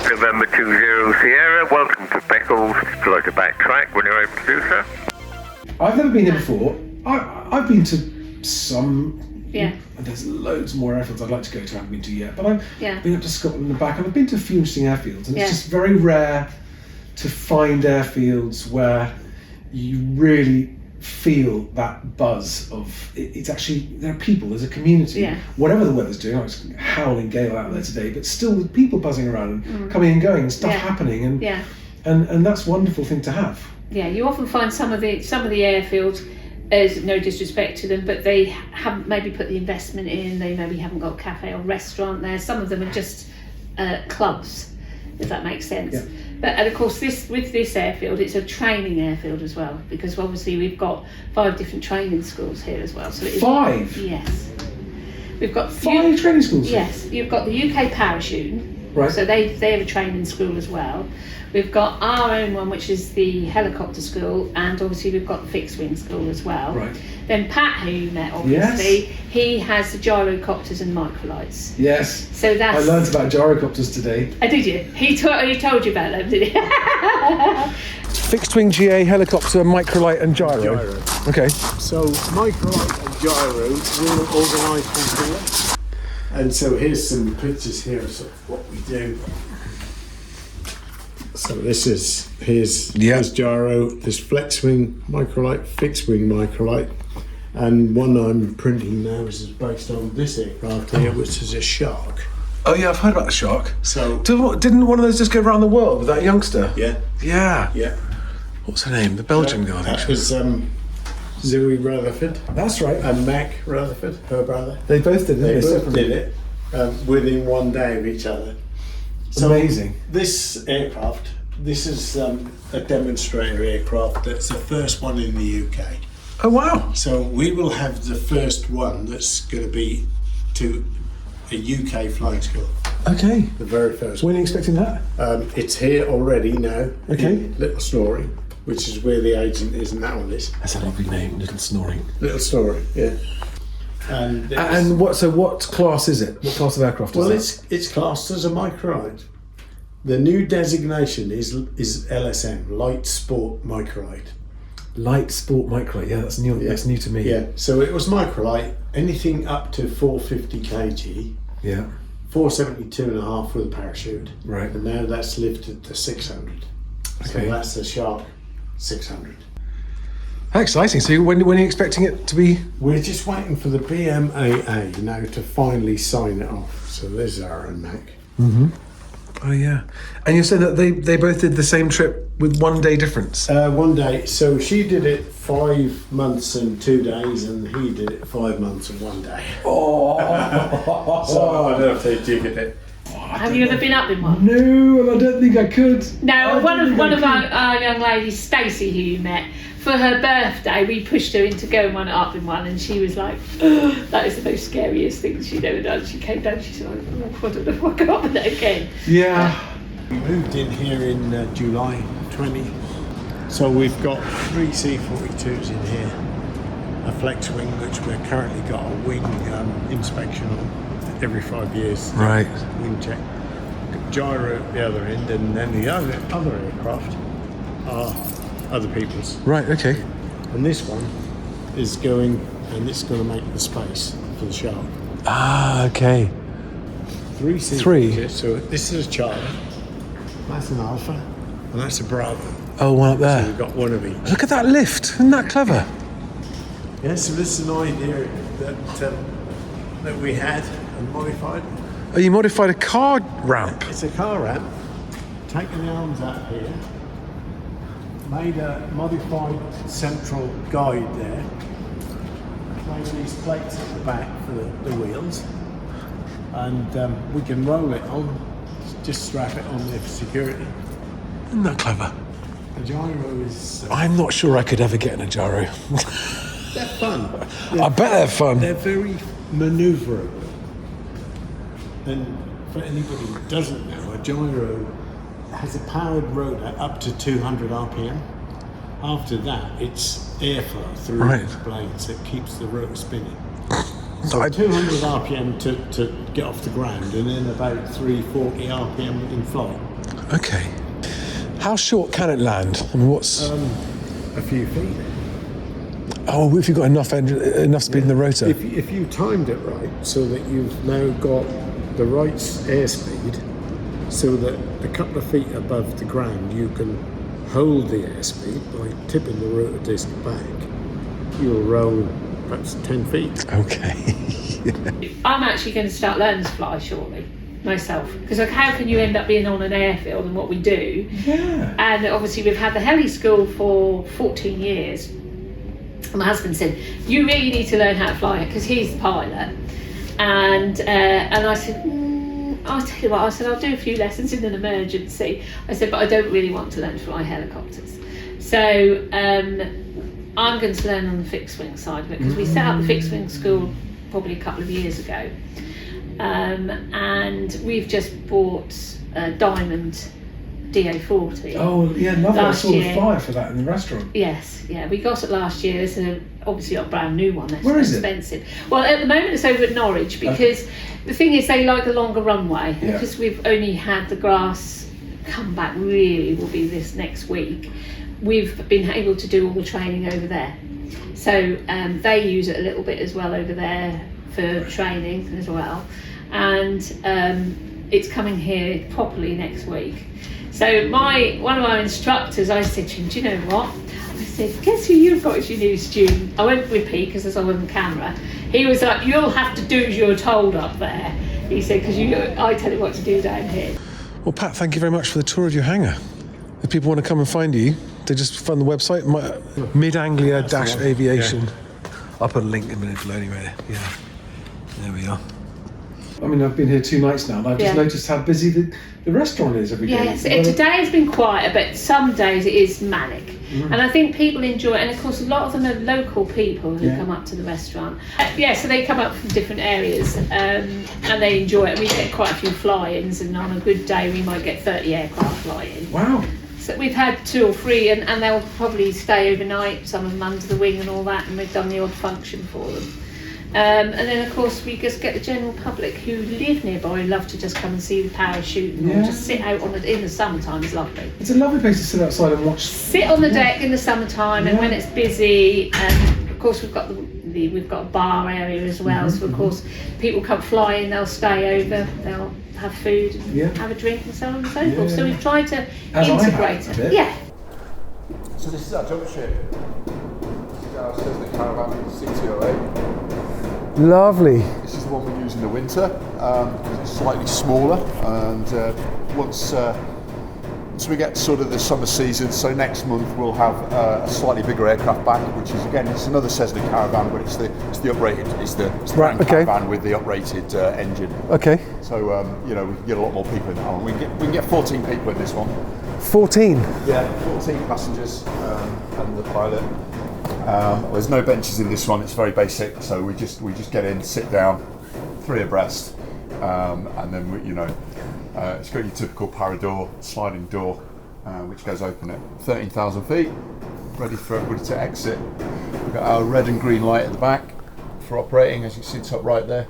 November 20 Sierra, welcome to Beccles. Would you like to backtrack when you're able to do so? I've never been here before. I've been to some. Yeah. There's loads more airfields I'd like to go to. I haven't been to yet, but I've Yeah. been up to Scotland and back, and I've been to a few interesting airfields, and Yeah. it's just very rare to find airfields where you really feel that buzz of it's actually there are people, there's a community. Yeah. Whatever the weather's doing, it's howling gale out there today, but still with people buzzing around and coming and going and stuff happening, and and that's a wonderful thing to have. Yeah, you often find some of the airfields, as no disrespect to them, but they haven't maybe put the investment in. They maybe haven't got a cafe or restaurant there. Some of them are just clubs, if that makes sense. Yeah. But and of course, with this airfield, it's a training airfield as well, because obviously we've got 5 different training schools here as well. So it is, 5? Yes. We've got 5 training schools? Yes, you've got the UK parachuting. Right. So they have a training school as well. We've got our own one, which is the helicopter school, and obviously we've got the fixed wing school as well. Right. Then Pat, who you met, obviously, he has the gyrocopters and microlights. Yes. So that's. I learned about gyrocopters today. Oh, did you? He told you about them, did he? Fixed wing GA, helicopter, microlight, and gyro. Gyro. Okay. So microlight and gyro will organise from here. And so here's some pictures here of what we do. So here's gyro, there's flex wing microlight, fixed wing microlight, and one I'm printing now is based on this aircraft here, which is a Shark. Oh yeah, I've heard about the Shark. So Didn't one of those just go around the world with that youngster? yeah. What's her name? The Belgian girl. That was Zoe Rutherford That's right. and Mac Rutherford, her brother. They both did it. They both separately. did it within one day of each other. So Amazing. This aircraft, this is a demonstrator aircraft that's the first one in the UK. Oh wow. So we will have the first one that's going to be to a UK flying school. Okay. The very first When one. are you expecting that? It's here already now. Okay. In Little Snoring, which is where the agent is and that one is. That's a lovely name, Little Snoring. Little Snoring, yeah. And What class is it? What class of aircraft is it? it's classed as a microlight. The new designation is LSM, Light Sport Microlight. Light Sport Microlight. Yeah, that's new. Yeah. That's new to me. Yeah, so it was microlight, anything up to 450 kg, Yeah. 472.5 with a parachute. Right. And now that's lifted to 600. So Okay. that's the Shark 600. How exciting! So when are you expecting it to be? We're just waiting for the BMAA now to finally sign it off. So there's our own Mac. Oh yeah. And you're saying that they both did the same trip with 1 day difference. One day, so she did it 5 months and 2 days, and he did it 5 months and 1 day. Oh. So I don't know if they jiggered it. Have you ever been up in one? No, and I don't think I could. No, one of our young ladies, Stacey, who you met, for her birthday, we pushed her into going up in one, and she was like, that is the most scariest thing she'd ever done. She came down, she said, oh, I don't know if I go up with that again. Yeah. We moved in here in July 20. So we've got 3 C-42s in here, a flex wing, which we're currently got a wing inspection on every 5 years. Right. Wing check. Gyro at the other end, and then the other aircraft are other people's. Right. Okay. And this one is going, and it's going to make the space for the Shark. Ah. Okay. 3 seats. Three? So this is a Charlie, that's an Alpha, and that's a Bravo. Oh, one up So there. we've got one of each. Look at that lift. Isn't that clever? Yeah, so this is an idea that we had and modified. Oh, you modified a car ramp. It's a car ramp, taken the arms out here, made a modified central guide there, made these plates at the back for the wheels, and we can roll it on, just strap it on there for security. Isn't that clever? The gyro is... I'm not sure I could ever get in a gyro. they're fun. I bet they're fun. They're very manoeuvrable. And for anybody who doesn't know, a gyro has a powered rotor up to 200 RPM. After that, it's airflow through the blades that keeps the rotor spinning. So 200 RPM to get off the ground, and then about 340 RPM in flight. Okay. How short can it land? I mean, what's... A few feet. Oh, if you've got enough speed in the rotor. If you timed it right, so that you've now got the right airspeed, so that a couple of feet above the ground you can hold the airspeed by tipping the rotor disc back, you'll roll perhaps 10 feet. Okay. I'm actually going to start learning to fly shortly myself, because like, how can you end up being on an airfield and what we do? Yeah. And obviously we've had the heli school for 14 years. And my husband said, you really need to learn how to fly it, because he's the pilot. And I said, I'll tell you what, I said, I'll do a few lessons in an emergency. I said, but I don't really want to learn to fly helicopters. So I'm going to learn on the fixed wing side of it, because we set up the fixed wing school probably a couple of years ago. And we've just bought a Diamond DA40. Oh, yeah, lovely. I saw the year. flyer for that in the restaurant. Yes, yeah, we got it last year. It's obviously not a brand new one. That's Where is it? expensive. Well, at the moment it's over at Norwich, because the thing is they like a longer runway. Yeah. Because we've only had the grass come back, really will be this next week. We've been able to do all the training over there. So they use it a little bit as well over there for training as well. And it's coming here properly next week. So one of our instructors, I said to him, do you know what? I said, guess who you've got as your new student? I won't repeat because I was on camera. He was like, you'll have to do as you're told up there. He said, because I tell you what to do down here. Well, Pat, thank you very much for the tour of your hangar. If people want to come and find you, they just find the website, Anglia Aviation. Yeah. I'll put a link in a minute below anyway. Yeah, there we are. I mean, I've been here 2 nights now, and I've just noticed how busy the restaurant is every day. Yes, today has been quieter, but some days it is manic. And I think people enjoy it, and of course a lot of them are local people who come up to the restaurant. So they come up from different areas, and they enjoy it. We get quite a few fly-ins, and on a good day we might get 30 aircraft fly-in. Wow. So we've had 2 or 3, and they'll probably stay overnight, some of them under the wing and all that, and we've done the odd function for them. And then of course we just get the general public who live nearby, who love to just come and see the parachute and just sit out in the summertime. Is lovely. It's a lovely place to sit outside and watch. Sit on the deck in the summertime, and when it's busy, and of course we've got we've got a bar area as well. So of course people come flying, they'll stay over, they'll have food, and have a drink, and so on and so forth. So we've tried to integrate it. Yeah. So this is our jump ship. This is our Cessna Caravan C208. Lovely. This is the one we use in the winter because it's slightly smaller, and once we get sort of the summer season, so next month we'll have a slightly bigger aircraft back, which is again it's another Cessna Caravan, but it's the uprated, it's the Caravan with the uprated engine. Okay. So we can get a lot more people in that one. We can get 14 people in this one. 14. Yeah, 14 passengers and the pilot. There's no benches in this one. It's very basic. So we just get in, sit down, 3 abreast, and then it's got your typical parador, sliding door, which goes open at 13,000 feet, ready for everybody to exit. We've got our red and green light at the back for operating, as you see top right there.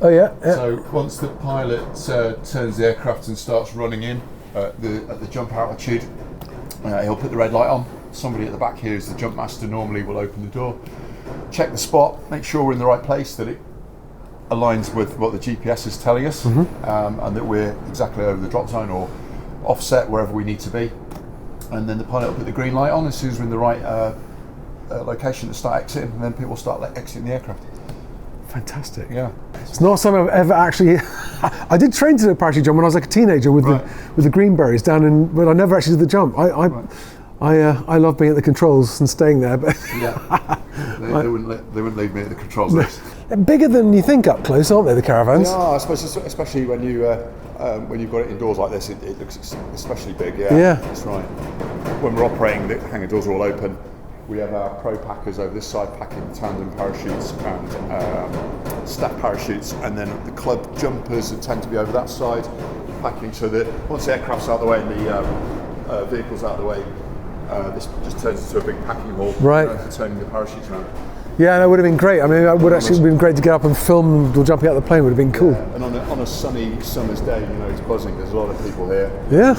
Oh yeah. So once the pilot turns the aircraft and starts running in at the jump altitude, he'll put the red light on. Somebody at the back here, is the jump master, normally will open the door, check the spot, make sure we're in the right place, that it aligns with what the GPS is telling us, and that we're exactly over the drop zone or offset wherever we need to be. And then the pilot will put the green light on as soon as we're in the right location to start exiting, and then people start exiting the aircraft. Fantastic. Yeah. It's not something I've ever actually. I did train to do a parachute jump when I was like a teenager with the Greenberries down in, but I never actually did the jump. I love being at the controls and staying there, but they wouldn't leave me at the controls. They're bigger than you think up close, aren't they? The caravans. Yeah, I suppose, especially when you've got it indoors like this, it looks especially big. Yeah, that's right. When we're operating, the hangar doors are all open. We have our pro packers over this side packing tandem parachutes and staff parachutes, and then the club jumpers that tend to be over that side packing. So that once the aircraft's out of the way and the vehicle's out of the way, this just turns into a big packing hall for turning the parachutes around. Yeah, that would have been great. I mean, it would actually have been great to get up and film or jumping out of the plane. Would have been cool. Yeah. And on a sunny summer's day, it's buzzing. There's a lot of people here. Yeah.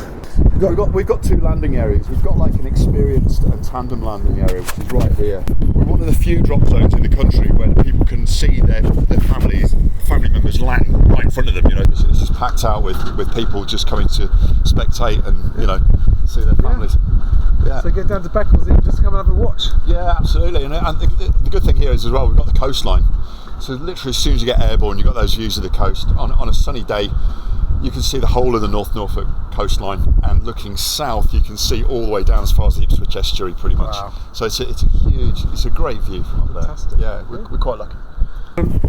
We've got two landing areas. We've got like an experienced and tandem landing area, which is right here. We're one of the few drop zones in the country where people can see their family members land right in front of them. You know, it's just packed out with people just coming to spectate and see their families. Yeah. So get down to Beccles and just come and have a watch. Yeah, absolutely. And the good thing here is as well, we've got the coastline. So literally as soon as you get airborne, you've got those views of the coast. On a sunny day, you can see the whole of the North Norfolk coastline, and looking south, you can see all the way down as far as the Ipswich estuary, pretty much. Wow. So it's a great view from up there. Fantastic. Yeah, we're quite lucky.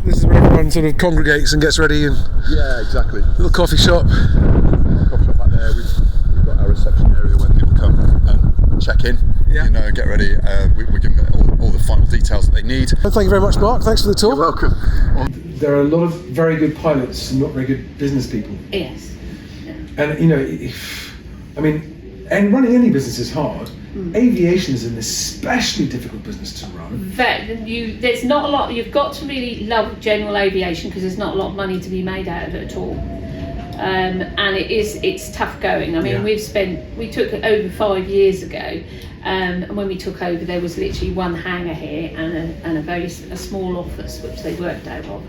This is where everyone sort of congregates and gets ready, and Yeah, exactly. little coffee shop. Coffee shop back there. We've got our reception area where people come and check in. Yeah. Get ready. We give them all the final details that they need. Thank you very much, Mark. Thanks for the tour. You're welcome. There are a lot of very good pilots and not very good business people. Yes. And and running any business is hard. Aviation is an especially difficult business to run. There's not a lot. You've got to really love general aviation because there's not a lot of money to be made out of it at all. And it's tough going. I mean, we took it over 5 years ago, and when we took over, there was literally one hangar here and a small office which they worked out of.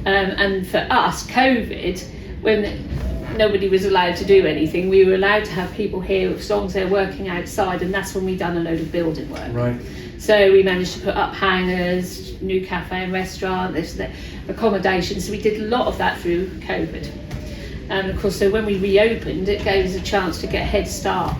And for us, COVID, when nobody was allowed to do anything, we were allowed to have people here as long as they're working outside, and that's when we done a load of building work. Right. So we managed to put up hangars, new cafe and restaurant, accommodation. So we did a lot of that through COVID. And of course, so when we reopened, it gave us a chance to get a head start.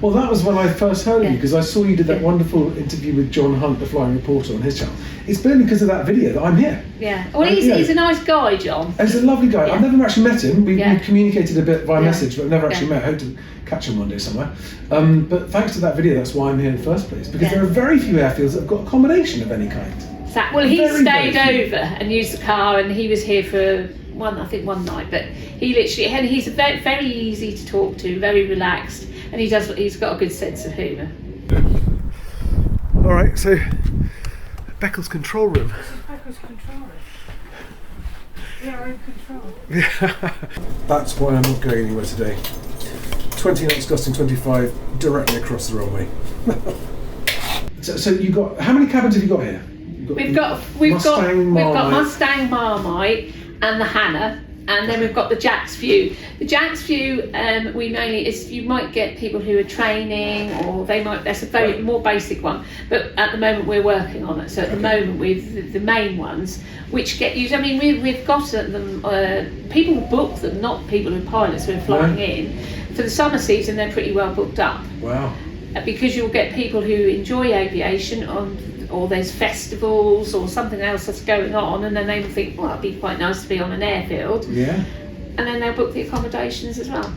Well, that was when I first heard of you, Yeah. because I saw you did that wonderful interview with John Hunt, the flying reporter, on his channel. It's been because of that video that I'm here. Yeah. Well, he's a nice guy, John. He's a lovely guy. Yeah. I've never actually met him. We Yeah. communicated a bit via Yeah. message, but never actually Yeah. met. I hope to catch him one day somewhere. But thanks to that video, that's why I'm here in the first place, because there are very few airfields that have got accommodation of any kind. Well, he Very, stayed very few. over and used the car, and he was here for one night. But he literally, and he's very, very easy to talk to, very relaxed, and he's got a good sense of humour. All right, so Beccles control room. Beccles control room. We are in control. That's why I'm not going anywhere today. 20 knots gusting 25 directly across the runway. So you got, how many cabins have you got here? We've got Mustang Marmite and the Hangar, and then we've got the Jack's View. The Jack's View, you might get people who are training, or that's a very more basic one. But at the moment we're working on it. So at the moment with the main ones, which get used. I mean, we've got them. People book them, not people who are pilots who are flying in. For the summer season, they're pretty well booked up. Wow. Because you'll get people who enjoy aviation or there's festivals or something else that's going on, and then they will think, well, it'd be quite nice to be on an airfield. Yeah. And then they'll book the accommodations as well.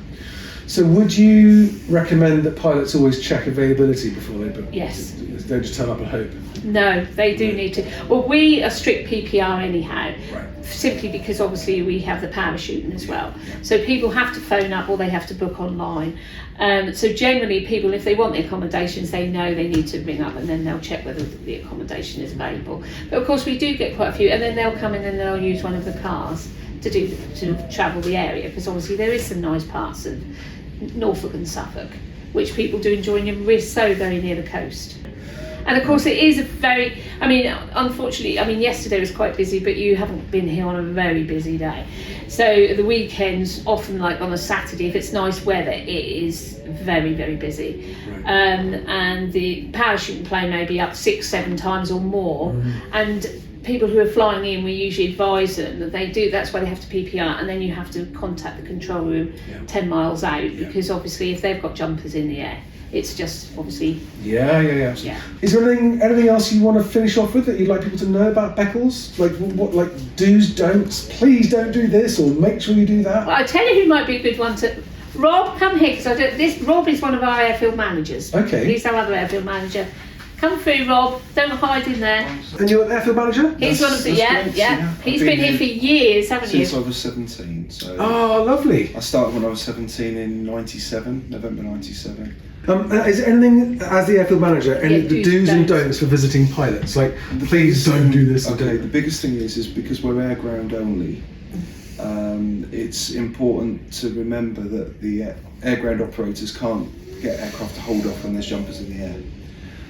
So would you recommend that pilots always check availability before they book? Yes. Don't just turn up and hope. No, they do need to. Well, we are strict PPR anyhow, Right. simply because obviously we have the parachuting as well. So people have to phone up or they have to book online. So generally people, if they want the accommodations, they know they need to ring up, and then they'll check whether the accommodation is available. But of course we do get quite a few, and then they'll come in and they'll use one of the cars to travel the area, because obviously there is some nice parts of Norfolk and Suffolk which people do enjoy, and we're so very near the coast. And of course it is unfortunately, yesterday was quite busy, but you haven't been here on a very busy day. So the weekends, often like on a Saturday, if it's nice weather, it is very, very busy. Right. And the parachuting plane may be up 6-7 times or more. And people who are flying in, we usually advise them that that's why they have to PPR, and then you have to contact the control room 10 miles out, because obviously if they've got jumpers in the air, it's just obviously. Yeah. Absolutely. Is there anything else you want to finish off with that you'd like people to know about Beccles? Like what do's, don'ts? Please don't do this, or make sure you do that. Well, I tell you who might be a good one to. Rob, come here, because Rob is one of our airfield managers. Okay. He's our other airfield manager. Come through, Rob. Don't hide in there. And you're an airfield manager? He's one of the That's great, yeah. He's been here for years, haven't you? Since I was 17. So Oh, lovely. I started when I was 17 in '97, November '97. Is there anything, as the airfield manager, any Yeah, the do's and don'ts for visiting pilots? Like, please don't do this. Okay, the biggest thing is because we're air ground only, it's important to remember that the air ground operators can't get aircraft to hold off when there's jumpers in the air.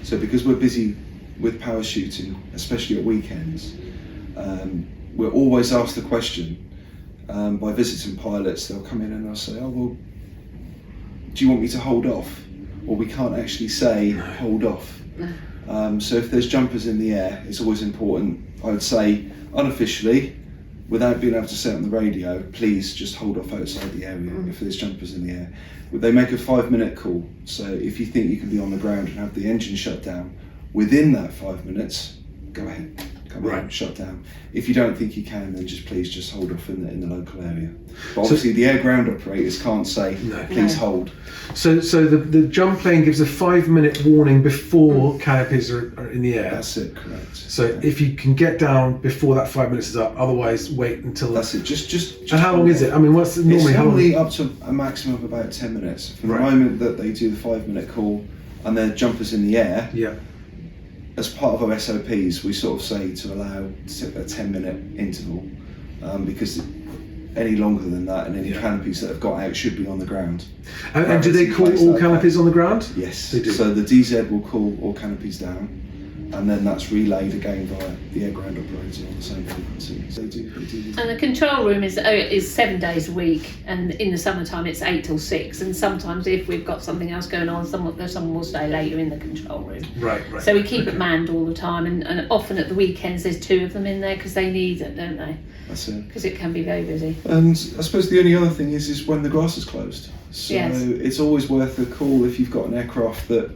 So because we're busy with parachuting, especially at weekends, we're always asked the question by visiting pilots. They'll come in and they'll say, oh well, do you want me to hold off? Or we can't actually say hold off. So if there's jumpers in the air, it's always important, I would say unofficially, without being able to say it on the radio, please just hold off outside the area if there's jumpers in the air. They make a 5-minute call, so if you think you can be on the ground and have the engine shut down, within that 5 minutes, go ahead, come in, shut down. If you don't think you can, then please just hold off in the local area. But obviously the air ground operators can't say, please hold. So the jump plane gives a 5-minute warning before canopies are in the air. That's it, correct. So if you can get down before that 5 minutes is up, otherwise wait until. That's it. Just. And how long is it? I mean, what's normally? It's normally how long? up to a maximum of about 10 minutes. From the moment that they do the 5-minute call and their jumpers in the air. Yeah. As part of our SOPs, we sort of say to allow a 10-minute interval because any longer than that and any canopies that have got out should be on the ground. And do they call all canopies on the ground? Yes, they do. So the DZ will call all canopies down, and then that's relayed again via the air ground operator on the same frequency. So they do. And the control room is 7 days a week, and in the summertime it's 8 till 6. And sometimes if we've got something else going on, someone will stay later in the control room. Right. So we keep it manned all the time, and often at the weekends there's 2 of them in there because they need it, don't they? That's it. Because it can be very busy. And I suppose the only other thing is when the grass is closed. So it's always worth a call if you've got an aircraft that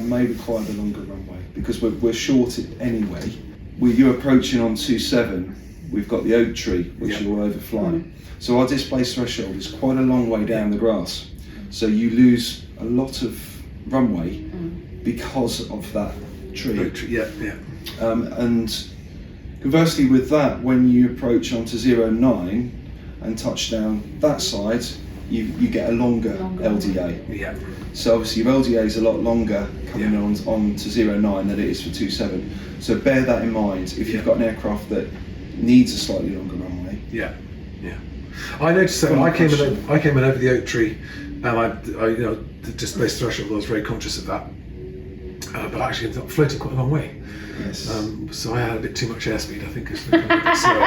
may require the longer runway, because we're short it anyway. With you approaching on 27, we've got the oak tree, which you will overfly. So our displaced threshold is quite a long way down the grass. So you lose a lot of runway because of that tree. And conversely with that, when you approach onto 09 and touch down that side, you get a longer LDA. Yeah. So obviously your LDA is a lot longer coming on to 09 than it is for 27. So bear that in mind if you've got an aircraft that needs a slightly longer runway. Yeah. I noticed that when I came in over the oak tree, and I the displaced threshold, I was very conscious of that. But actually ended up floating quite a long way. Yes. So I had a bit too much airspeed, I think. It's a bit slow.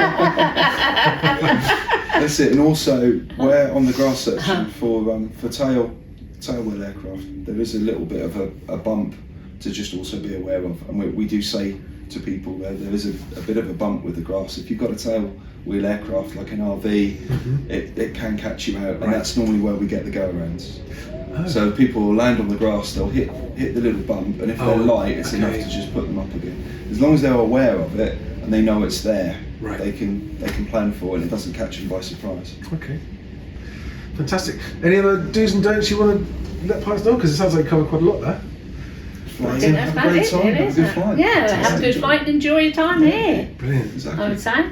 That's it. And also, where on the grass section for tailwheel aircraft, there is a little bit of a bump to just also be aware of. And we do say to people there is a bit of a bump with the grass. If you've got a tailwheel aircraft like an RV, it can catch you out, and that's normally where we get the go-arounds. So people will land on the grass, they'll hit the little bump, and if they're light, it's enough to just put them up again. As long as they're aware of it and they know it's there, they can plan for it, and it doesn't catch them by surprise. Okay, fantastic. Any other do's and don'ts you want to let pilots know? Because it sounds like you covered quite a lot there. I think that's about it, really, isn't it? Yeah, have a good flight and enjoy your time here. Brilliant. Exactly. I would say.